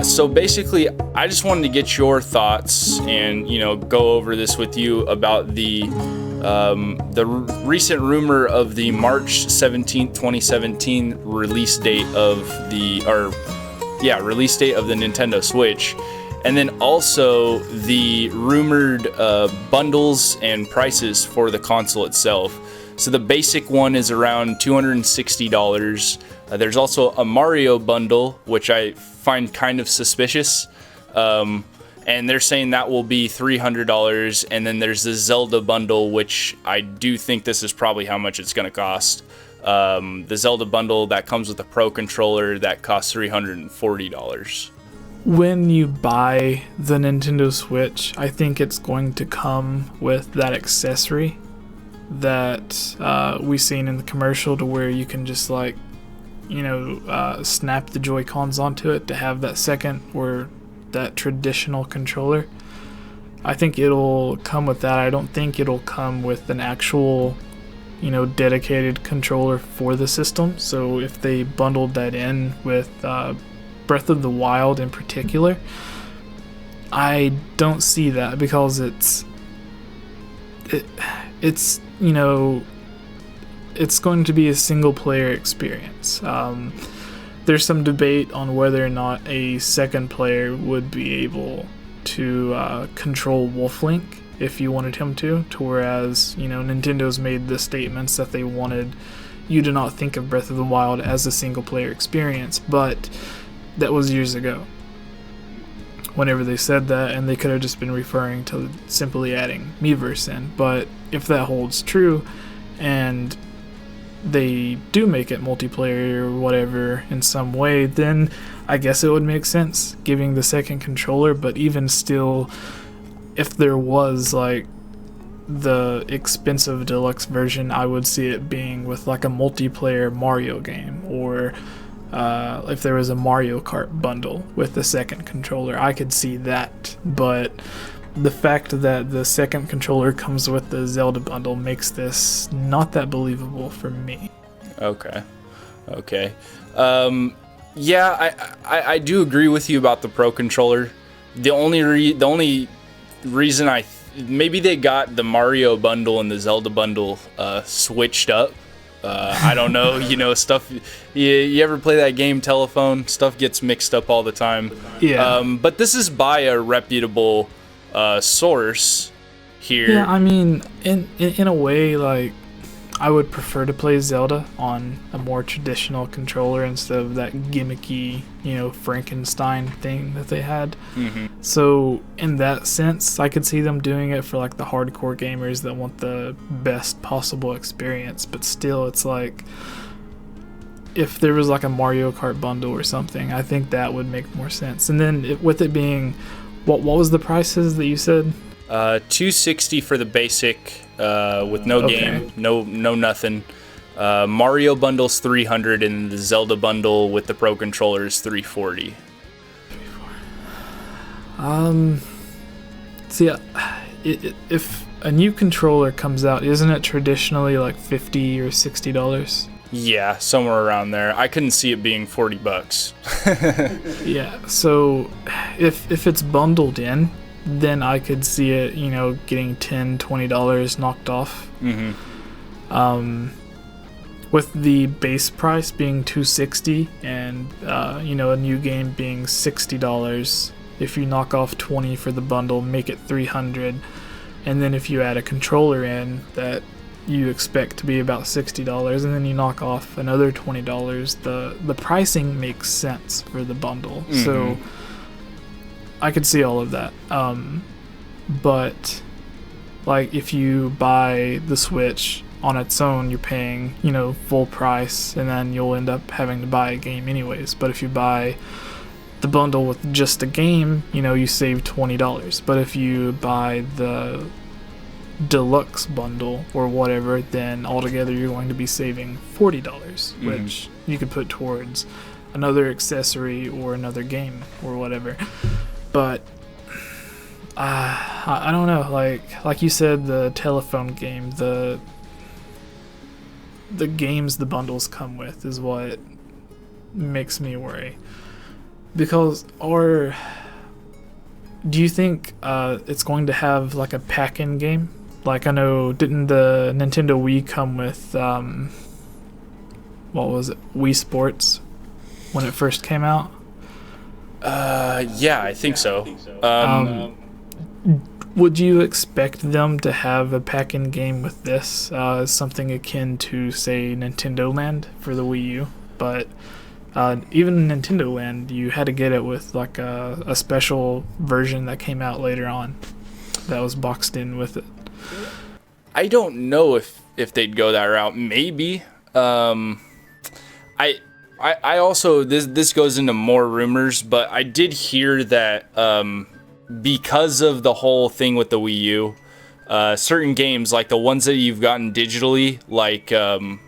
So basically, I just wanted to get your thoughts and, go over this with you about the recent rumor of the March 17th, 2017 release date of the Nintendo Switch. And then also the rumored bundles and prices for the console itself. So the basic one is around $260. There's also a Mario bundle, which I find kind of suspicious. And they're saying that will be $300. And then there's the Zelda bundle, which I do think this is probably how much it's going to cost. The Zelda bundle that comes with a Pro controller that costs $340. When you buy the Nintendo Switch, I think it's going to come with that accessory that we seen in the commercial, to where you can just snap the Joy-Cons onto it to have that second or that traditional controller. I think it'll come with that. I don't think it'll come with an actual dedicated controller for the system. So if they bundled that in with Breath of the Wild in particular, I don't see that, because it's going to be a single player experience. There's some debate on whether or not a second player would be able to control Wolf Link if you wanted him to whereas Nintendo's made the statements that they wanted you to not think of Breath of the Wild as a single player experience, but that was years ago whenever they said that, and they could have just been referring to simply adding Miiverse in. But if that holds true and they do make it multiplayer or whatever in some way, then I guess it would make sense giving the second controller. But even still, if there was the expensive deluxe version, I would see it being with a multiplayer Mario game, or if there was a Mario Kart bundle with the second controller, I could see that. But the fact that the second controller comes with the Zelda bundle makes this not that believable for me. Okay. I do agree with you about the Pro controller. The only reason maybe they got the Mario bundle and the Zelda bundle switched up. I don't know, stuff. You ever play that game Telephone? Stuff gets mixed up all the time. Yeah. But this is by a reputable source here. Yeah, I mean, in a way, I would prefer to play Zelda on a more traditional controller instead of that gimmicky, Frankenstein thing that they had. Mm-hmm. So in that sense, I could see them doing it for the hardcore gamers that want the best possible experience. But still, it's if there was a Mario Kart bundle or something, I think that would make more sense. And then with it being, what was the prices that you said? $260 for the basic, with no game, no nothing. Mario bundle's $300, and the Zelda bundle with the Pro controller is $340. See, if a new controller comes out, isn't it traditionally $50 or $60? Yeah, somewhere around there. I couldn't see it being $40. Yeah, so if it's bundled in, then I could see it, getting $10, $20 knocked off. Mm-hmm. With the base price being $260 and a new game being $60, if you knock off $20 for the bundle, make it $300, and then if you add a controller in that you expect to be about $60, and then you knock off another $20, the pricing makes sense for the bundle. Mm-hmm. So I could see all of that. But if you buy the Switch on its own, you're paying, full price, and then you'll end up having to buy a game anyways. But if you buy the bundle with just a game, you save $20. But if you buy the deluxe bundle or whatever, then altogether you're going to be saving $40, which you could put towards another accessory or another game or whatever. But I don't know, like you said, the telephone game, the games the bundles come with is what makes me worry. Because do you think it's going to have like a pack-in game? Like, I know, didn't the Nintendo Wii come with what was it, Wii Sports, when it first came out? Yeah, I think so. Would you expect them to have a pack-in game with this? Something akin to, say, Nintendo Land for the Wii U? But even in Nintendo Land, you had to get it with like a special version that came out later on that was boxed in with it. I don't know if they'd go that route. Maybe. I also, this goes into more rumors, but I did hear that because of the whole thing with the Wii U, certain games, like the ones that you've gotten digitally, like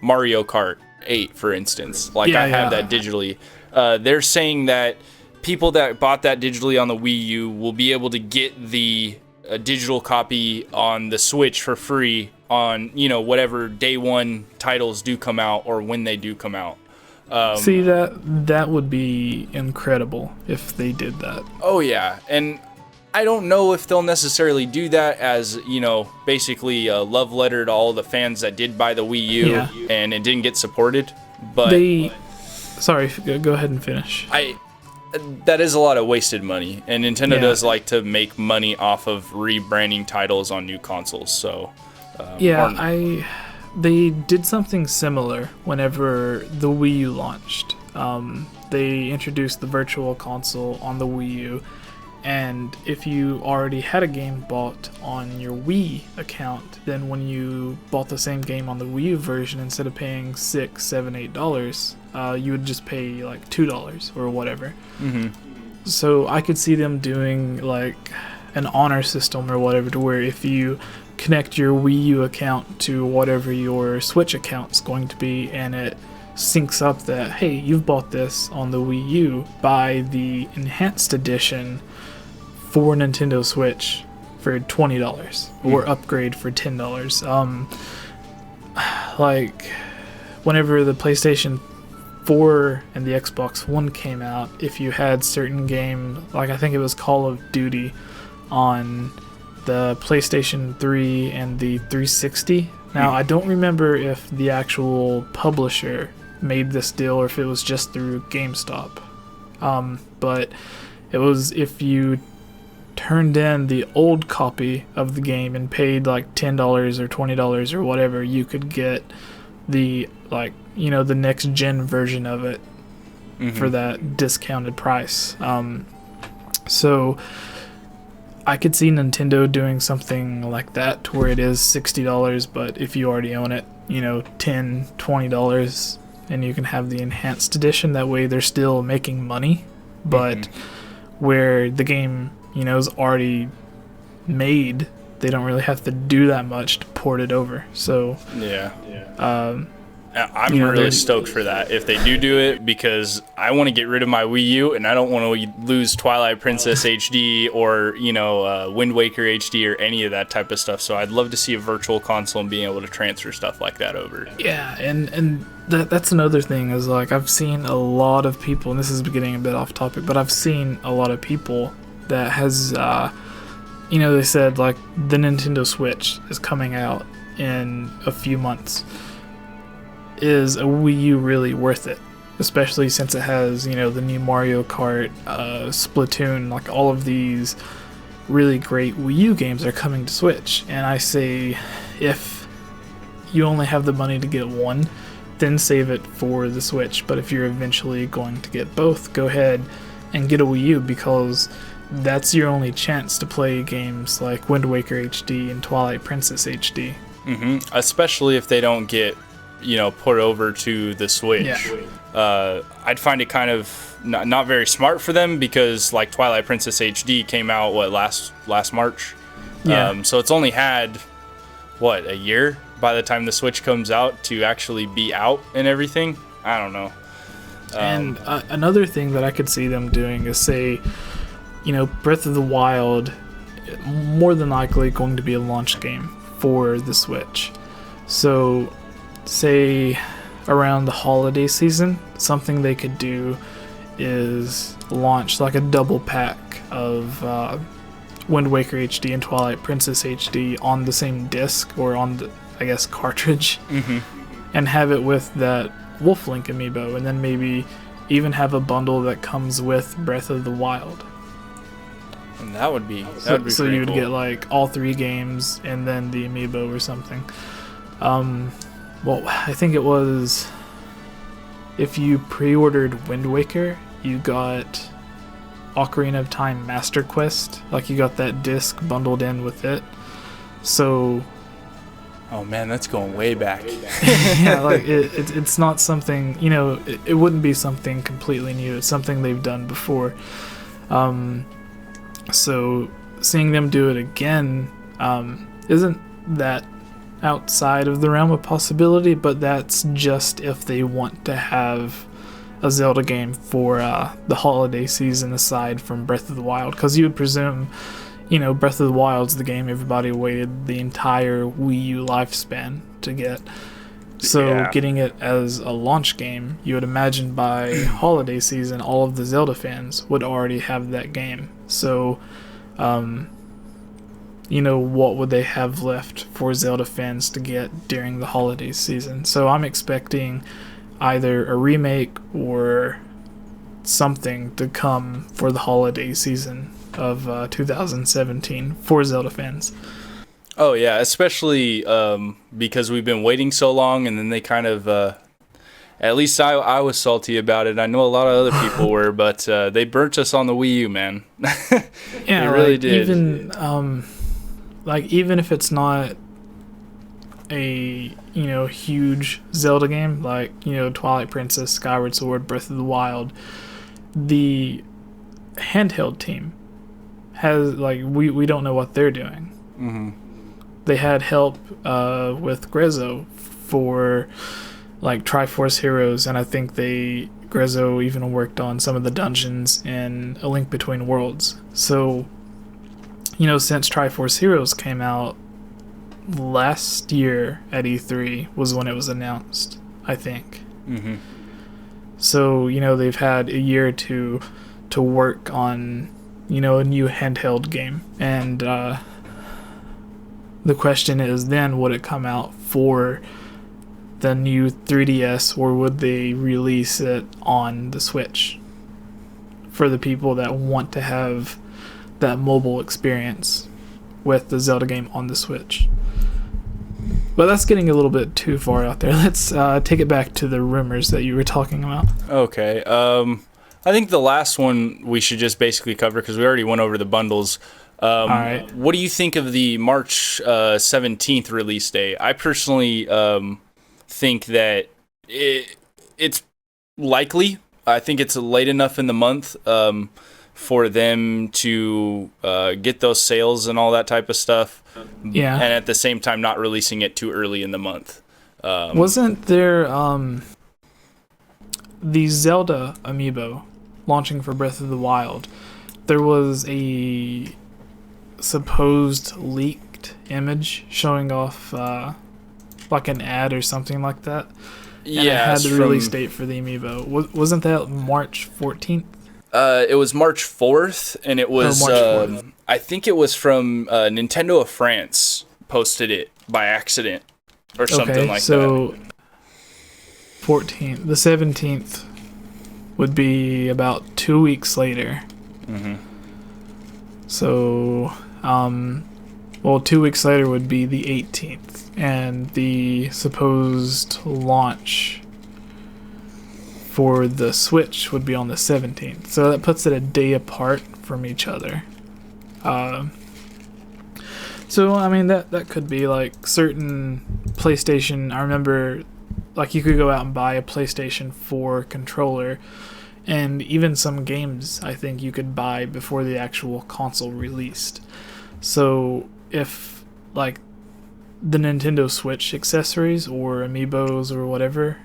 Mario Kart 8, for instance, like I have that digitally, they're saying that people that bought that digitally on the Wii U will be able to get the digital copy on the Switch for free on, whatever day one titles do come out or when they do come out. See, that would be incredible if they did that. Oh yeah, and I don't know if they'll necessarily do that as, basically a love letter to all the fans that did buy the Wii U and it didn't get supported. But sorry, go ahead and finish. That is a lot of wasted money, and Nintendo does like to make money off of rebranding titles on new consoles. So they did something similar whenever the Wii U launched. They introduced the Virtual Console on the Wii U, and if you already had a game bought on your Wii account, then when you bought the same game on the Wii U version, instead of paying $6, $7, $8, you would just pay like $2 or whatever. Mm-hmm. So I could see them doing like an honor system or whatever, to where if you connect your Wii U account to whatever your Switch account's going to be, and it syncs up that, hey, you've bought this on the Wii U, buy the enhanced edition for Nintendo Switch for $20 or upgrade for $10. Like whenever the PlayStation 4 and the Xbox One came out, if you had certain game, like I think it was Call of Duty on the PlayStation 3 and the 360. Now, I don't remember if the actual publisher made this deal or if it was just through GameStop. But it was, if you turned in the old copy of the game and paid like $10 or $20 or whatever, you could get the, like, the next gen version of it for that discounted price. So I could see Nintendo doing something like that, to where it is $60, but if you already own it, $10, $20, and you can have the enhanced edition. That way they're still making money, but where the game, is already made, they don't really have to do that much to port it over. So I'm really stoked for that if they do it, because I want to get rid of my Wii U, and I don't want to lose Twilight Princess HD or Wind Waker HD or any of that type of stuff. So I'd love to see a Virtual Console and being able to transfer stuff like that over. Yeah, and that's another thing, is like I've seen a lot of people, and this is getting a bit off topic, but I've seen a lot of people that has they said like the Nintendo Switch is coming out in a few months. Is a Wii U really worth it? Especially since it has, the new Mario Kart, Splatoon, like all of these really great Wii U games are coming to Switch. And I say, if you only have the money to get one, then save it for the Switch. But if you're eventually going to get both, go ahead and get a Wii U, because that's your only chance to play games like Wind Waker HD and Twilight Princess HD. Especially if they don't get put over to the Switch. I'd find it kind of not very smart for them, because like Twilight Princess HD came out last March. So it's only had a year by the time the Switch comes out to actually be out and everything. I don't know. And another thing that I could see them doing is, say, Breath of the Wild, more than likely going to be a launch game for the Switch. So say around the holiday season, something they could do is launch like a double pack of Wind Waker HD and Twilight Princess HD on the same disc or on the, I guess, cartridge, and have it with that Wolf Link amiibo, and then maybe even have a bundle that comes with Breath of the Wild. And that would be so you would cool. get like all 3 games and then the amiibo or something. Well, I think it was, if you pre-ordered Wind Waker, you got Ocarina of Time Master Quest. Like, you got that disc bundled in with it. So, oh man, that's going way back. yeah, like it's not something, you know, it wouldn't be something completely new. It's something they've done before. So seeing them do it again isn't that outside of the realm of possibility, but that's just if they want to have a Zelda game for the holiday season aside from Breath of the Wild, because you would presume, you know, Breath of the Wild's the game everybody waited the entire Wii U lifespan to get. So getting it as a launch game, you would imagine by holiday season all of the Zelda fans would already have that game. So you know, what would they have left for Zelda fans to get during the holiday season? So I'm expecting either a remake or something to come for the holiday season of 2017 for Zelda fans. Oh yeah, especially because we've been waiting so long, and then they kind of, at least I was salty about it. I know a lot of other people were, but they burnt us on the Wii U, man. Yeah, they really like, did. Even if it's not a, you know, huge Zelda game, like, you know, Twilight Princess, Skyward Sword, Breath of the Wild, the handheld team has, like, we don't know what they're doing. They had help with Grezzo for like Triforce Heroes, and I think Grezzo even worked on some of the dungeons in A Link Between Worlds. So, you know, since Triforce Heroes came out last year at E3 was when it was announced, I think. So, you know, they've had a year to work on, you know, a new handheld game, and the question is then, would it come out for the new 3DS, or would they release it on the Switch for the people that want to have that mobile experience with the Zelda game on the Switch? But that's getting a little bit too far out there. Let's take it back to the rumors that you were talking about. Okay. I think the last one we should just basically cover, because we already went over the bundles. All right. What do you think of the March 17th release day? I personally think that it's likely. I think it's late enough in the month for them to get those sales and all that type of stuff. Yeah. And at the same time, not releasing it too early in the month. Wasn't there the Zelda amiibo launching for Breath of the Wild? There was a supposed leaked image showing off like an ad or something like that. And it had the release date for the amiibo. Wasn't that March 14th? It was March 4th, and it was March 4th. I think it was from Nintendo of France posted it by accident or something like that. So 14th, the 17th would be about 2 weeks later. So, 2 weeks later would be the 18th, and the supposed launch for the Switch would be on the 17th. So that puts it a day apart from each other. So, I mean, that could be like certain PlayStation. I remember, like, you could go out and buy a PlayStation 4 controller, and even some games I think you could buy before the actual console released. So if like the Nintendo Switch accessories or amiibos or whatever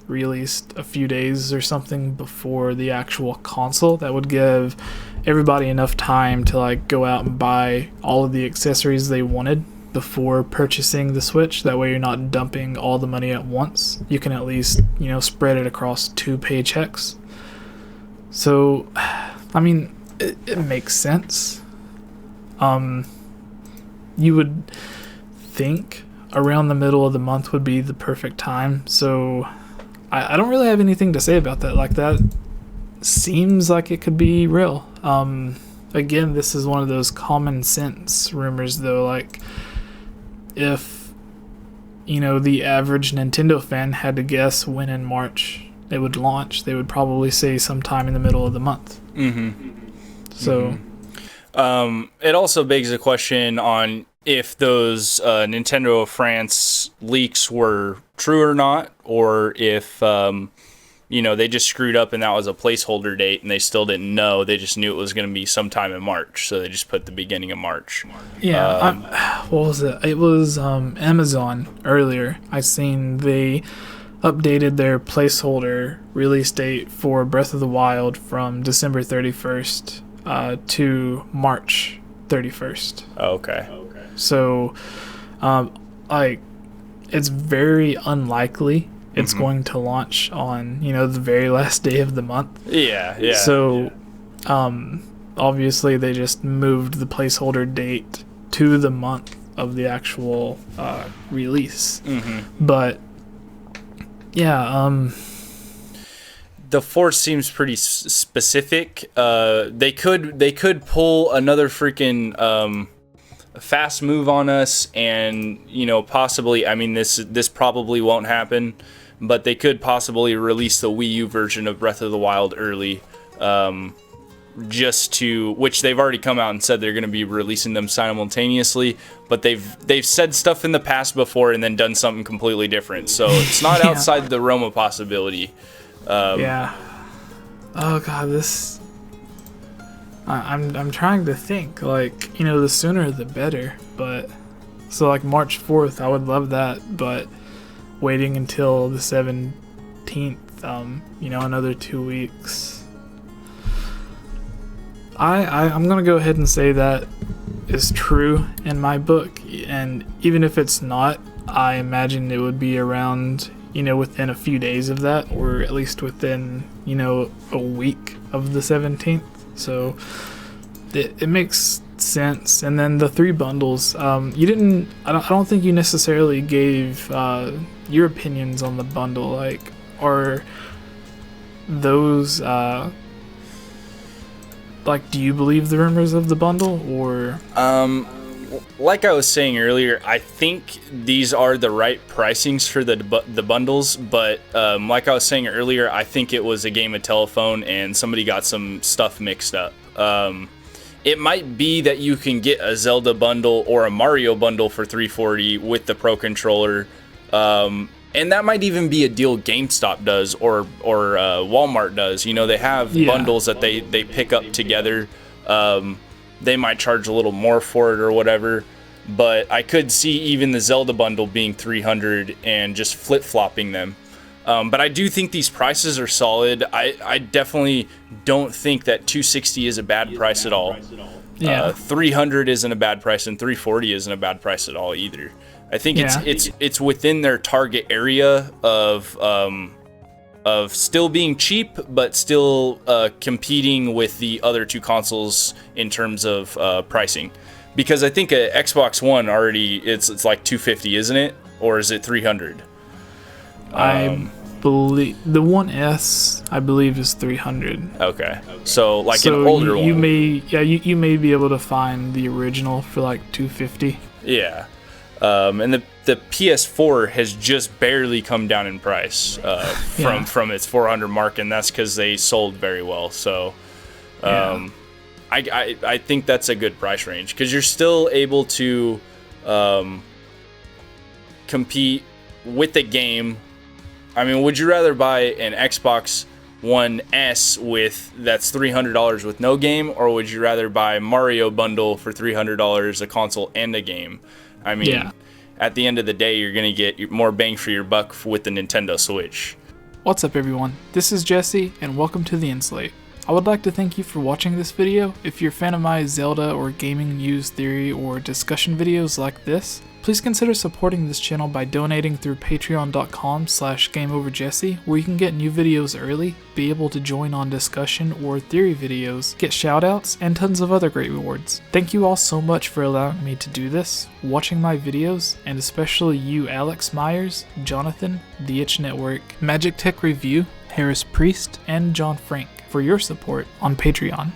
released a few days or something before the actual console, that would give everybody enough time to like go out and buy all of the accessories they wanted before purchasing the Switch. That way you're not dumping all the money at once. You can at least, you know, spread it across 2 paychecks. So, I mean, it makes sense. You would think around the middle of the month would be the perfect time. So, I don't really have anything to say about that. Like, that seems like it could be real. Again, this is one of those common sense rumors, though. Like, if, the average Nintendo fan had to guess when in March they would launch, they would probably say sometime in the middle of the month. So, it also begs the question on if those Nintendo of France leaks were true or not, or if they just screwed up and that was a placeholder date and they still didn't know. They just knew it was going to be sometime in March, so they just put the beginning of March. Yeah, what was it? It was Amazon earlier. I seen they updated their placeholder release date for Breath of the Wild from December 31st to March 31st. Okay. So, it's very unlikely it's going to launch on, the very last day of the month. Yeah. So, obviously they just moved the placeholder date to the month of the actual release. But, yeah, the force seems pretty specific. They could pull another freaking fast move on us, and possibly. I mean, this probably won't happen, but they could possibly release the Wii U version of Breath of the Wild early, which they've already come out and said they're going to be releasing them simultaneously. But they've said stuff in the past before and then done something completely different. So it's not outside the realm of possibility. Yeah. Oh god, this. I'm trying to think. Like, the sooner the better. But so like March 4th, I would love that. But waiting until the 17th, another 2 weeks. I'm gonna go ahead and say that is true in my book. And even if it's not, I imagine it would be around, within a few days of that, or at least within, a week of the 17th. So it makes sense. And then the 3 bundles, I don't think you necessarily gave your opinions on the bundle. Like, are those do you believe the rumors of the bundle, or like I was saying earlier, I think these are the right pricings for the bundles, but like I was saying earlier, I think it was a game of telephone and somebody got some stuff mixed up. It might be that you can get a Zelda bundle or a Mario bundle for $340 with the Pro Controller, and that might even be a deal GameStop does or Walmart does. They have bundles that they pick up together. They might charge a little more for it or whatever, but I could see even the Zelda bundle being $300 and just flip-flopping them. But I do think these prices are solid. I definitely don't think that $260 is a bad price at all. Yeah. $300 isn't a bad price, and $340 isn't a bad price at all either. I think it's within their target area of still being cheap, but still competing with the other 2 consoles in terms of pricing. Because I think a Xbox One already it's like $250, isn't it? Or is it $300? I believe the One S, I believe, is $300. Okay, so an older one. You may be able to find the original for like $250. Yeah. And the PS4 has just barely come down in price from its $400 mark, and that's because they sold very well. So I think that's a good price range because you're still able to compete with the game. I mean, would you rather buy an Xbox One S that's $300 with no game, or would you rather buy Mario bundle for $300, a console and a game? I mean, at the end of the day, you're going to get more bang for your buck with the Nintendo Switch. What's up, everyone? This is Jesse, and welcome to The Inslate. I would like to thank you for watching this video. If you're a fan of my Zelda or gaming news theory or discussion videos like this, Please consider supporting this channel by donating through patreon.com/GameOverJesse, where you can get new videos early, be able to join on discussion or theory videos, get shoutouts, and tons of other great rewards. Thank you all so much for allowing me to do this, watching my videos, and especially you Alex Myers, Jonathan, The Itch Network, Magic Tech Review, Harris Priest, and John Frank for your support on Patreon.